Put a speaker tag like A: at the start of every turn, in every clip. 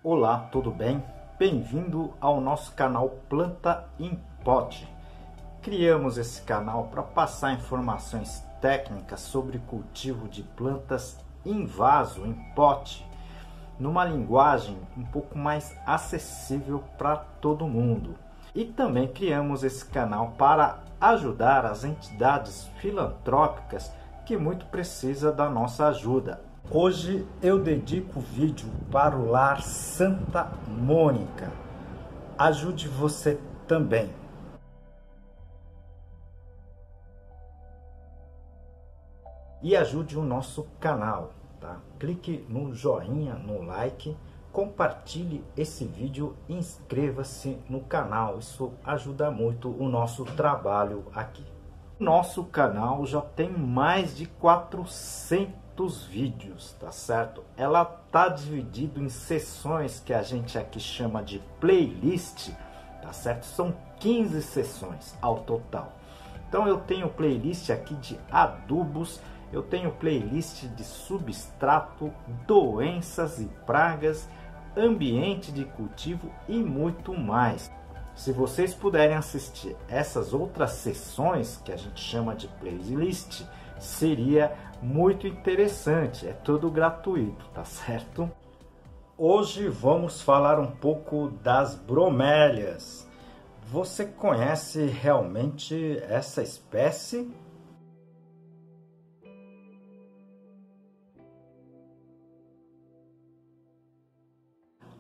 A: Olá, tudo bem? Bem-vindo ao nosso canal Planta em Pote. Criamos esse canal para passar informações técnicas sobre cultivo de plantas em vaso, em pote, numa linguagem um pouco mais acessível para todo mundo. E também criamos esse canal para ajudar as entidades filantrópicas que muito precisam da nossa ajuda. Hoje eu dedico o vídeo para o Lar Santa Mônica. Ajude você também. E ajude o nosso canal, tá? Clique no joinha, no like, compartilhe esse vídeo e inscreva-se no canal. Isso ajuda muito o nosso trabalho aqui. Nosso canal já tem mais de 400 vídeos, tá certo? Ela tá dividido em sessões que a gente aqui chama de playlist, tá certo? São 15 sessões ao total. Então eu tenho playlist aqui de adubos, eu tenho playlist de substrato, doenças e pragas, ambiente de cultivo e muito mais. Se vocês puderem assistir essas outras sessões que a gente chama de playlist, seria muito interessante. É tudo gratuito, tá certo? Hoje vamos falar um pouco das bromélias. Você conhece realmente essa espécie?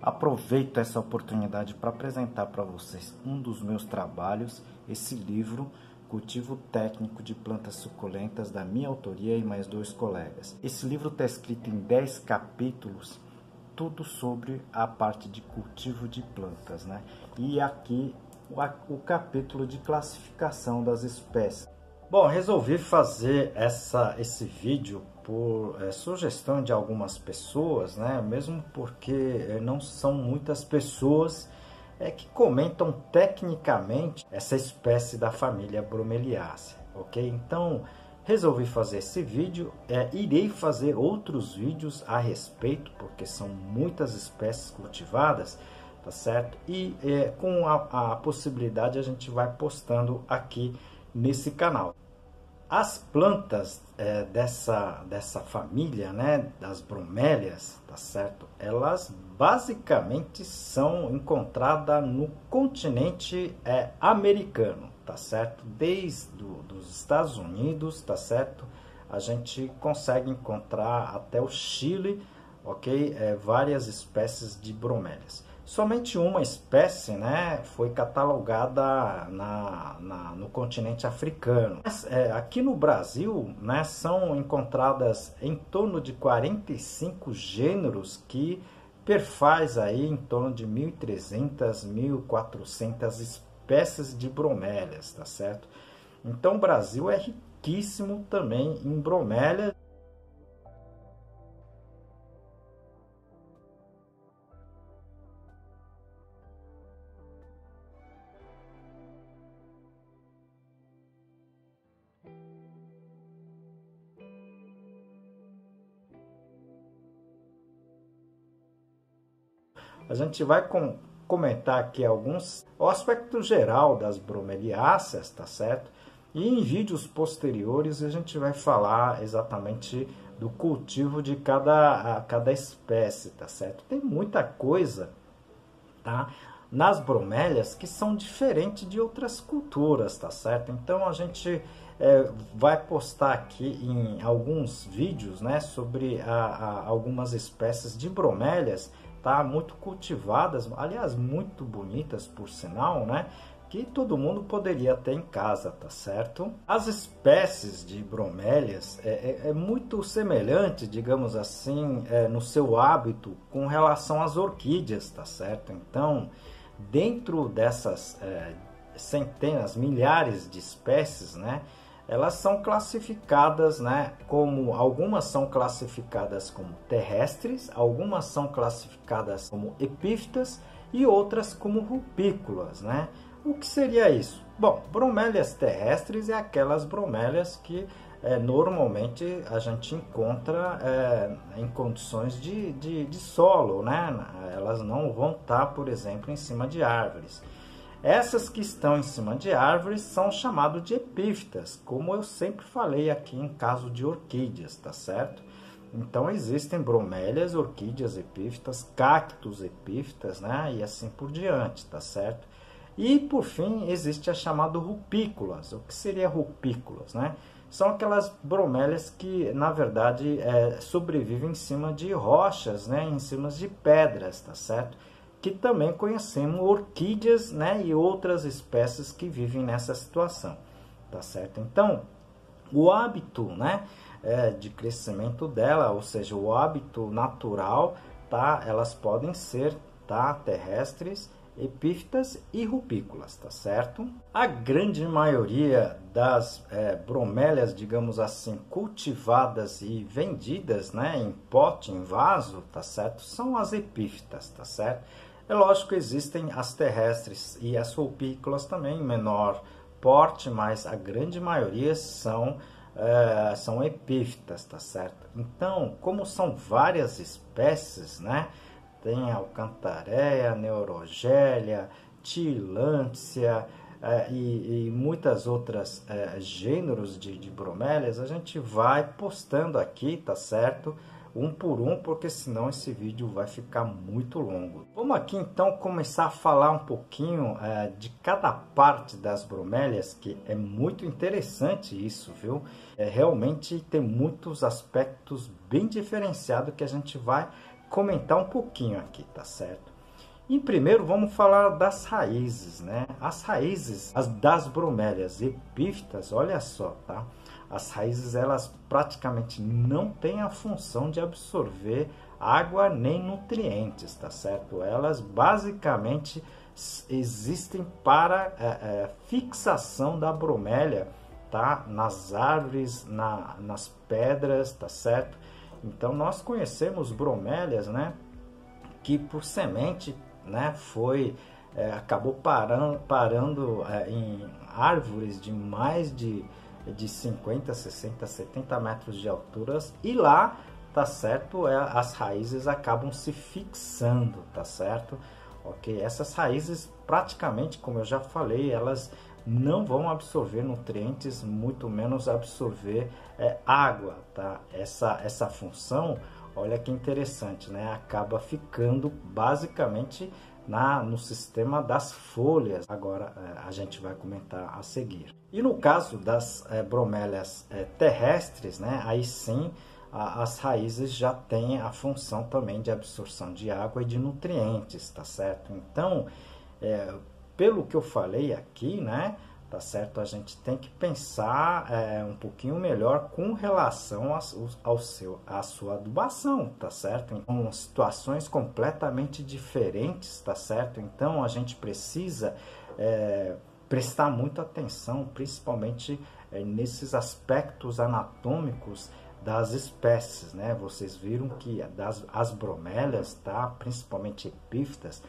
A: Aproveito essa oportunidade para apresentar para vocês um dos meus trabalhos, esse livro, Cultivo Técnico de Plantas Suculentas, da minha autoria e mais 2 colegas. Esse livro está escrito em 10 capítulos, tudo sobre a parte de cultivo de plantas, né? E aqui o capítulo de classificação das espécies. Bom, resolvi fazer esse vídeo por sugestão de algumas pessoas, né? Mesmo porque não são muitas pessoas que comentam tecnicamente essa espécie da família Bromeliaceae, ok? Então, resolvi fazer esse vídeo, irei fazer outros vídeos a respeito, porque são muitas espécies cultivadas, tá certo? E com a possibilidade a gente vai postando aqui nesse canal. As plantas dessa família, né, das bromélias, tá certo? Elas basicamente são encontradas no continente americano, tá certo? Desde dos Estados Unidos, tá certo? A gente consegue encontrar até o Chile, ok? Várias espécies de bromélias. Somente uma espécie, né, foi catalogada no continente africano. Mas, aqui no Brasil, né, são encontradas em torno de 45 gêneros que perfaz aí em torno de 1.300, 1.400 espécies de bromélias, tá certo? Então o Brasil é riquíssimo também em bromélias. A gente vai comentar aqui o aspecto geral das bromeliáceas, tá certo? E em vídeos posteriores a gente vai falar exatamente do cultivo de cada espécie, tá certo? Tem muita coisa, tá, nas bromélias que são diferentes de outras culturas, tá certo? Então a gente vai postar aqui em alguns vídeos, né, sobre algumas espécies de bromélias, tá, muito cultivadas, aliás, muito bonitas por sinal, né, que todo mundo poderia ter em casa, tá certo? As espécies de bromélias é muito semelhante, digamos assim, no seu hábito com relação às orquídeas, tá certo? Então, dentro dessas centenas, milhares de espécies, né, elas são classificadas, né, algumas são classificadas como terrestres, algumas são classificadas como epífitas e outras como rupícolas, né? O que seria isso? Bom, bromélias terrestres é aquelas bromélias que normalmente a gente encontra em condições de solo, né? Elas não vão estar, por exemplo, em cima de árvores. Essas que estão em cima de árvores são chamadas de epífitas, como eu sempre falei aqui em caso de orquídeas, tá certo? Então existem bromélias, orquídeas epífitas, cactos epífitas, né? E assim por diante, tá certo? E por fim existe a chamada rupícolas. O que seria rupícolas, né? São aquelas bromélias que, na verdade, sobrevivem em cima de rochas, né? Em cima de pedras, tá certo? Que também conhecemos orquídeas, né? E outras espécies que vivem nessa situação, tá certo? Então, o hábito, né? De crescimento dela, ou seja, o hábito natural, tá? Elas podem ser, tá? Terrestres, epífitas e rupícolas, tá certo? A grande maioria das bromélias, digamos assim, cultivadas e vendidas, né, em pote, em vaso, tá certo? São as epífitas, tá certo? É lógico que existem as terrestres e as rupícolas também em menor porte, mas a grande maioria são epífitas, tá certo? Então, como são várias espécies, né? Tem alcantareia, neurogélia, tilância e muitas outras gêneros de bromélias. A gente vai postando aqui, tá certo? Um por um, porque senão esse vídeo vai ficar muito longo. Vamos aqui então começar a falar um pouquinho de cada parte das bromélias, que é muito interessante isso, viu? Realmente tem muitos aspectos bem diferenciados que a gente vai comentar um pouquinho aqui, tá certo? Em primeiro, vamos falar das raízes, né? As raízes das bromélias epífitas, olha só, tá? As raízes, elas praticamente não têm a função de absorver água nem nutrientes, tá certo? Elas basicamente existem para fixação da bromélia, tá? Nas árvores, nas pedras, tá certo? Então, nós conhecemos bromélias, né, que por semente, né, acabou parando em árvores de mais de 50, 60, 70 metros de altura, e lá, tá certo, as raízes acabam se fixando, tá certo? Ok? Essas raízes, praticamente, como eu já falei, elas não vão absorver nutrientes, muito menos absorver água, tá? Essa função, olha que interessante, né? Acaba ficando basicamente no sistema das folhas. Agora a gente vai comentar a seguir. E no caso das bromélias terrestres, né? Aí sim as raízes já têm a função também de absorção de água e de nutrientes, tá certo? Então, pelo que eu falei aqui, né, tá certo? A gente tem que pensar um pouquinho melhor com relação à sua adubação, tá certo? Em situações completamente diferentes, tá certo? Então, a gente precisa prestar muita atenção, principalmente nesses aspectos anatômicos das espécies, né? Vocês viram que as bromélias, tá? Principalmente epífitas,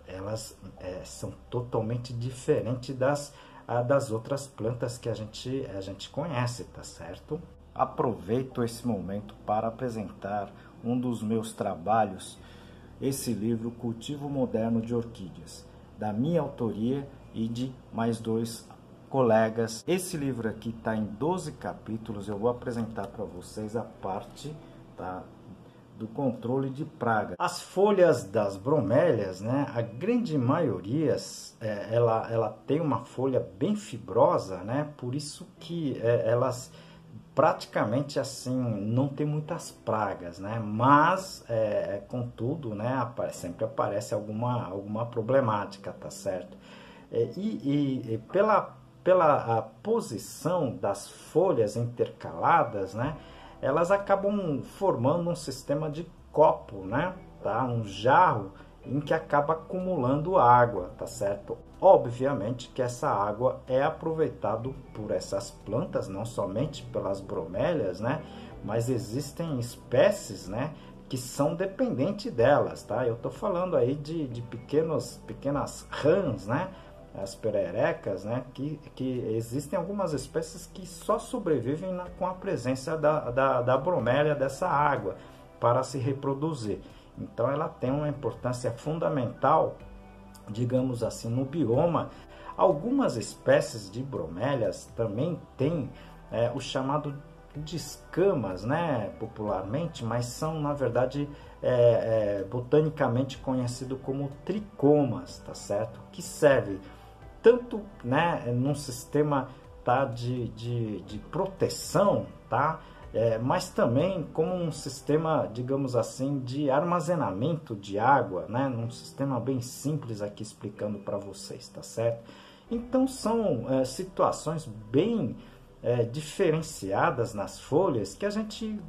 A: elas são totalmente diferentes das outras plantas que a gente conhece, tá certo? Aproveito esse momento para apresentar um dos meus trabalhos, esse livro Cultivo Moderno de Orquídeas, da minha autoria e de mais 2 colegas. Esse livro aqui está em 12 capítulos, eu vou apresentar para vocês a parte, tá, do controle de praga. As folhas das bromélias, né, a grande maioria, ela tem uma folha bem fibrosa, né, por isso que elas praticamente assim não tem muitas pragas, né, mas contudo, né, sempre aparece alguma problemática, tá certo? E pela a posição das folhas intercaladas, né, elas acabam formando um sistema de copo, né? Tá? Um jarro em que acaba acumulando água, tá certo? Obviamente que essa água é aproveitada por essas plantas, não somente pelas bromélias, né? Mas existem espécies, né, que são dependentes delas, tá? Eu tô falando aí de pequenas rãs, né? as pererecas, né, que existem algumas espécies que só sobrevivem com a presença da bromélia, dessa água, para se reproduzir. Então ela tem uma importância fundamental, digamos assim, no bioma. Algumas espécies de bromélias também têm o chamado de escamas, né, popularmente, mas são, na verdade, botanicamente conhecido como tricomas, tá certo? Que serve tanto, né, num sistema, tá, de proteção, tá? Mas também como um sistema, digamos assim, de armazenamento de água, né? Num sistema bem simples aqui explicando para vocês, tá certo? Então são situações bem diferenciadas nas folhas que a gente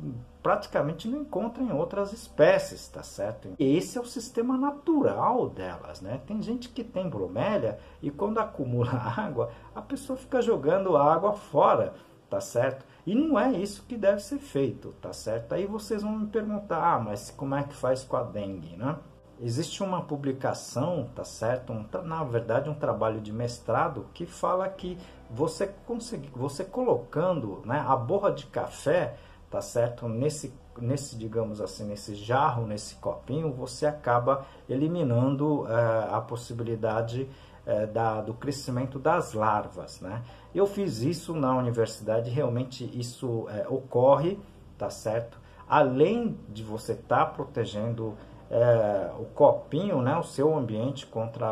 A: praticamente não encontra em outras espécies, tá certo? Esse é o sistema natural delas, né? Tem gente que tem bromélia e quando acumula água, a pessoa fica jogando a água fora, tá certo? E não é isso que deve ser feito, tá certo? Aí vocês vão me perguntar, mas como é que faz com a dengue, né? Existe uma publicação, tá certo? Na verdade, um trabalho de mestrado que fala que você colocando, né, a borra de café, tá certo? Nesse, digamos assim, nesse jarro, nesse copinho, você acaba eliminando a possibilidade do crescimento das larvas, né? Eu fiz isso na universidade, realmente isso ocorre, tá certo? Além de você estar protegendo o copinho, né, o seu ambiente contra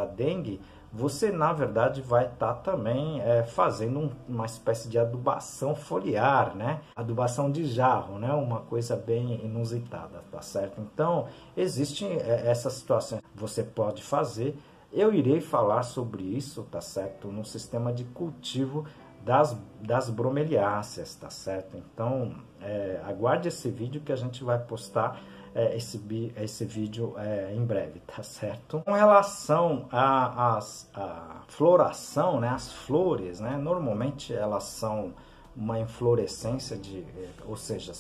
A: a dengue, você na verdade vai estar também fazendo uma espécie de adubação foliar, né? Adubação de jarro, né? Uma coisa bem inusitada, tá certo? Então, existem essas situações que você pode fazer. Eu irei falar sobre isso, tá certo? No sistema de cultivo das bromeliáceas, tá certo? Então, aguarde esse vídeo que a gente vai postar esse vídeo em breve, tá certo? Com relação à floração, né, as flores, né, normalmente elas são uma inflorescência ou seja,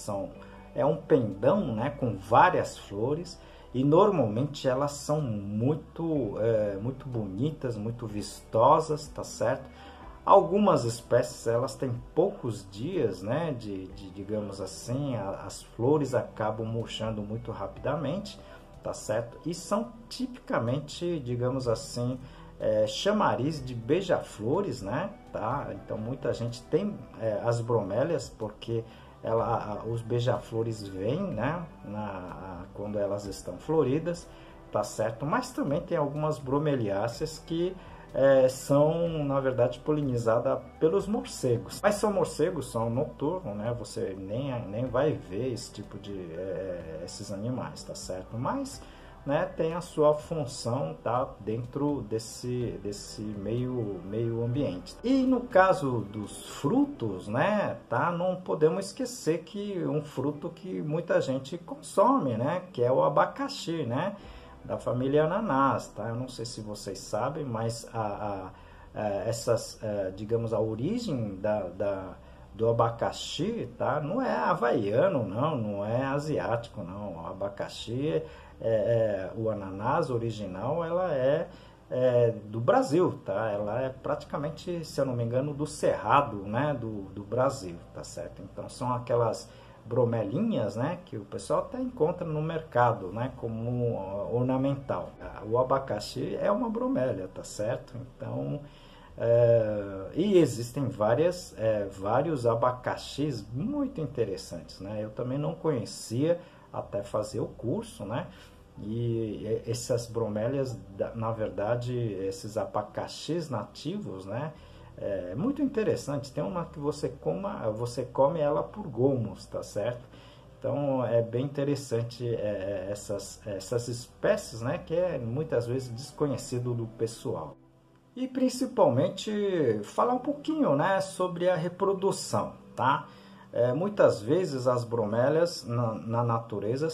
A: é um pendão, né, com várias flores e normalmente elas são muito bonitas, muito vistosas, tá certo? Algumas espécies elas têm poucos dias, né, digamos assim, as flores acabam murchando muito rapidamente, tá certo? E são tipicamente, digamos assim, chamariz de beija-flores, né, tá? Então muita gente tem as bromélias porque os beija-flores vêm, né, quando elas estão floridas, tá certo? Mas também tem algumas bromeliáceas que são, na verdade, polinizadas pelos morcegos. Mas são morcegos, são noturnos, né? Você nem vai ver esse tipo esses animais, tá certo? Mas, né, tem a sua função, tá, dentro desse meio ambiente. E no caso dos frutos, né, tá, não podemos esquecer que um fruto que muita gente consome, né, que é o abacaxi, né? Da família ananás, tá? Eu não sei se vocês sabem, mas digamos, a origem do abacaxi, tá? Não é havaiano, não é asiático, não. O abacaxi, o ananás original, ela é do Brasil, tá? Ela é praticamente, se eu não me engano, do Cerrado, né? Do Brasil, tá certo? Então são aquelas bromelinhas, né, que o pessoal até encontra no mercado, né, como ornamental. O abacaxi é uma bromélia, tá certo? Então, e existem vários abacaxis muito interessantes, né? Eu também não conhecia até fazer o curso, né? E essas bromélias, na verdade, esses abacaxis nativos, né? É muito interessante. Tem uma que você come ela por gomos, tá certo? Então é bem interessante essas espécies, né? Que é muitas vezes desconhecido do pessoal. E principalmente falar um pouquinho, né, sobre a reprodução, tá? Muitas vezes as bromélias na natureza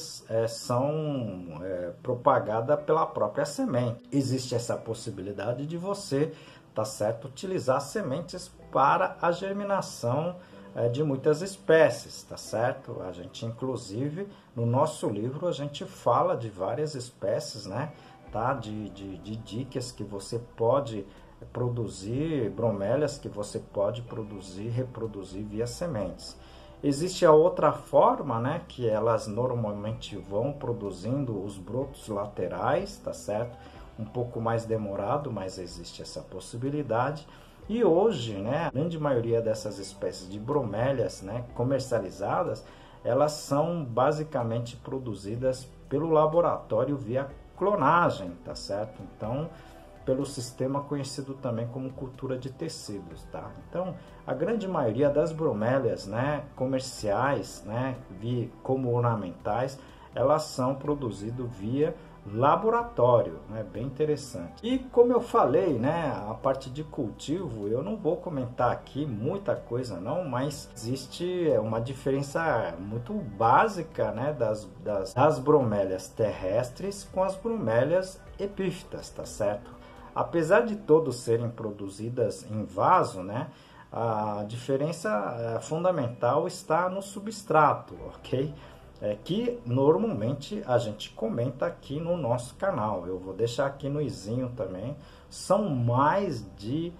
A: são propagadas pela própria semente. Existe essa possibilidade de você, tá certo, utilizar sementes para a germinação de muitas espécies, tá certo? A gente, inclusive, no nosso livro, a gente fala de várias espécies, né? tá? De dicas que você pode produzir, bromélias que você pode produzir, reproduzir via sementes. Existe a outra forma, né, que elas normalmente vão produzindo os brotos laterais, tá certo? Um pouco mais demorado, mas existe essa possibilidade. E hoje, né, a grande maioria dessas espécies de bromélias, né, comercializadas, elas são basicamente produzidas pelo laboratório via clonagem, tá certo? Então, pelo sistema conhecido também como cultura de tecidos, tá? Então, a grande maioria das bromélias, né, comerciais, né, como ornamentais, elas são produzidas via laboratório, né, bem interessante. E como eu falei, né, a parte de cultivo, eu não vou comentar aqui muita coisa não, mas existe uma diferença muito básica, né, das bromélias terrestres com as bromélias epífitas, tá certo? Apesar de todos serem produzidas em vaso, né, a diferença fundamental está no substrato, ok? Que normalmente a gente comenta aqui no nosso canal. Eu vou deixar aqui no izinho também. São mais de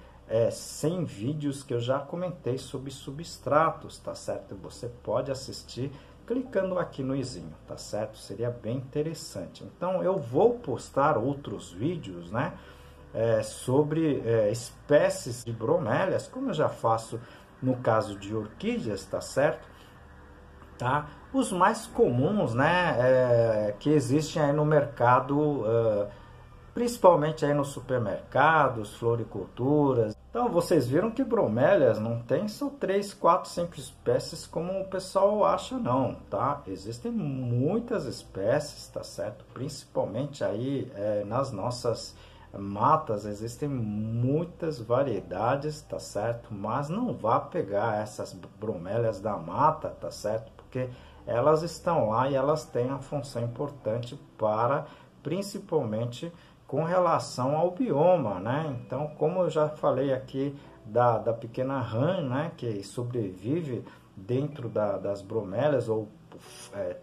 A: 100 vídeos que eu já comentei sobre substratos, tá certo? Você pode assistir clicando aqui no izinho, tá certo? Seria bem interessante. Então eu vou postar outros vídeos, né? Sobre espécies de bromélias, como eu já faço no caso de orquídeas, tá certo? Tá? Os mais comuns, né, que existem aí no mercado, principalmente aí nos supermercados, floriculturas. Então vocês viram que bromélias não tem só 3, 4, 5 espécies como o pessoal acha não, tá? Existem muitas espécies, tá certo? Principalmente aí nas nossas matas existem muitas variedades, tá certo? Mas não vá pegar essas bromélias da mata, tá certo? Porque elas estão lá e elas têm uma função importante para, principalmente com relação ao bioma, né? Então, como eu já falei aqui da pequena rã, né, que sobrevive dentro das bromélias ou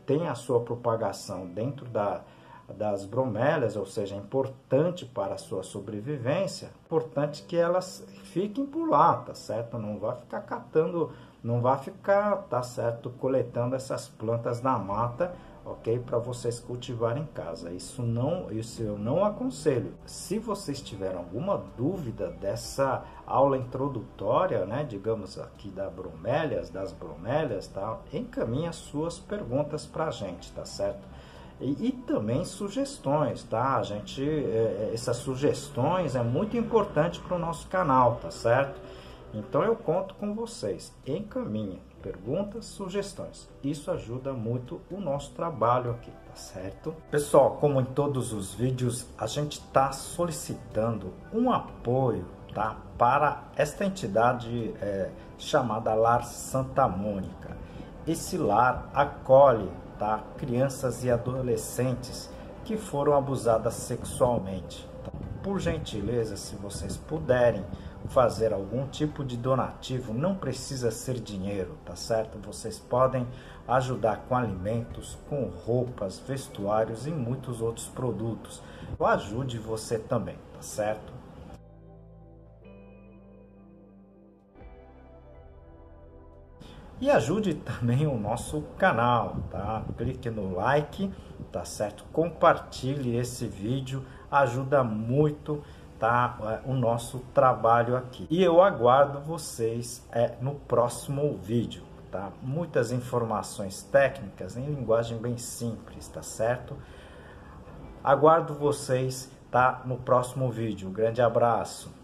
A: tem a sua propagação dentro das bromélias, ou seja, é importante para a sua sobrevivência, importante que elas fiquem por lá, tá certo? Não vai ficar catando, não vai ficar, tá certo, coletando essas plantas da mata, ok? Para vocês cultivarem em casa. Isso eu não aconselho. Se vocês tiverem alguma dúvida dessa aula introdutória, né, digamos aqui das bromélias, tá? Encaminhe as suas perguntas para a gente, tá certo? E também sugestões, tá? Essas sugestões é muito importante para o nosso canal, tá certo? Então eu conto com vocês. Encaminhe perguntas, sugestões. Isso ajuda muito o nosso trabalho aqui, tá certo? Pessoal, como em todos os vídeos, a gente está solicitando um apoio, tá? Para esta entidade chamada Lar Santa Mônica. Esse lar acolhe, tá, crianças e adolescentes que foram abusadas sexualmente. Então, por gentileza, se vocês puderem fazer algum tipo de donativo, não precisa ser dinheiro, tá certo? Vocês podem ajudar com alimentos, com roupas, vestuários e muitos outros produtos. Ajude você também, tá certo? E ajude também o nosso canal, tá? Clique no like, tá certo? Compartilhe esse vídeo, ajuda muito, tá? O nosso trabalho aqui. E eu aguardo vocês no próximo vídeo, tá? Muitas informações técnicas em linguagem bem simples, tá certo? Aguardo vocês, tá? No próximo vídeo. Um grande abraço.